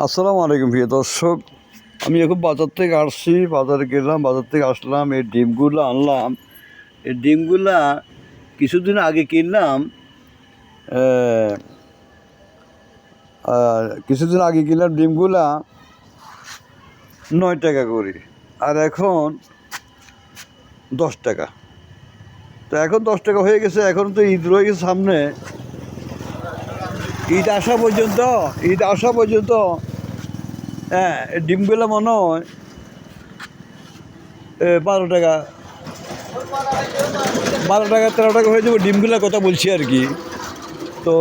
আসসালামু আলাইকুম প্রিয় দর্শক। আমি এখন বাজার থেকে আসছি, বাজারে গেলাম, বাজার থেকে আসলাম, এই ডিমগুলো আনলাম। এই ডিমগুলা কিছুদিন আগে কিনলাম, ডিমগুলা 9 টাকা করে, আর এখন 10 টাকা। তো এখন 10 টাকা হয়ে গেছে। এখন তো ঈদ রয়ে গেছে সামনে, ঈদ আসা পর্যন্ত হ্যাঁ, এই ডিমগুলো মনে হয় 12 টাকা 13 টাকা হয়ে যাবে। ডিমগুলোর কথা বলছি আর কি। তো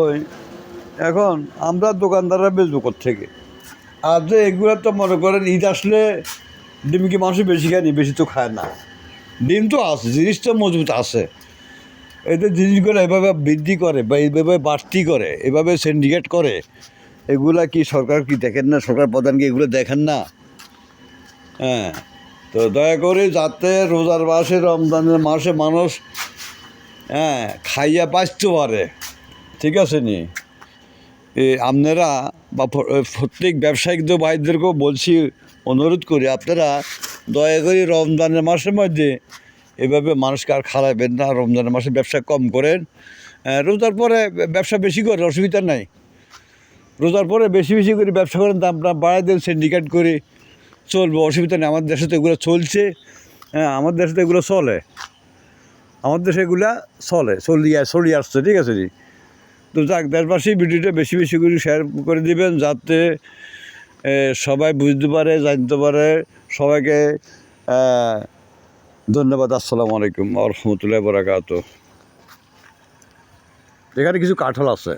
এখন আমরা দোকানদাররা বেচবো কোত্থেকে? আর যে এগুলো তো মনে করেন ঈদ আসলে ডিম কি মানুষ বেশি খায়নি? বেশি তো খায় না। ডিম তো আছে, জিনিসটা মজবুত আছে। এদের জিনিসগুলো এভাবে বৃদ্ধি করে বা এইভাবে বাড়তি করে, এভাবে সিন্ডিকেট করে, এগুলা কি সরকার কি দেখেন না? সরকার প্রধান কি এগুলো দেখেন না? হ্যাঁ, তো দয়া করে যাতে রোজার মাসে, রমজানের মাসে মানুষ খাইয়া বাঁচতে পারে, ঠিক আছে নি? আপনারা বা প্রত্যেক ব্যবসায়িক ভাইদেরকেও বলছি, অনুরোধ করি, আপনারা দয়া করে রমজানের মাসের মধ্যে এভাবে মানুষকে আর খাওয়াবেন না। রমজানের মাসে ব্যবসা কম করেন, রোজার পরে ব্যবসা বেশি করে, অসুবিধা নাই। রোজার পরে বেশি বেশি করে ব্যবসা করেন, দামটা বাড়াই দেন, সিন্ডিকেট করে চলবে, অসুবিধা নেই। আমার দেশে তো এগুলো চলছে, আমার দেশে তো এগুলো চলে, আমার দেশে এগুলা চলিয়ে আসছে, ঠিক আছে জি? তো যাক, দেশবাসী ভিডিওটা বেশি বেশি করে শেয়ার করে দিবেন, যাতে সবাই বুঝতে পারে, জানতে পারে। সবাইকে ধন্যবাদ। আসসালামু আলাইকুম ওয়া রাহমাতুল্লাহি ওয়া বারাকাতুহু। এখানে কিছু কাঁঠাল আছে,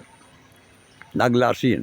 লাগলে আসিন।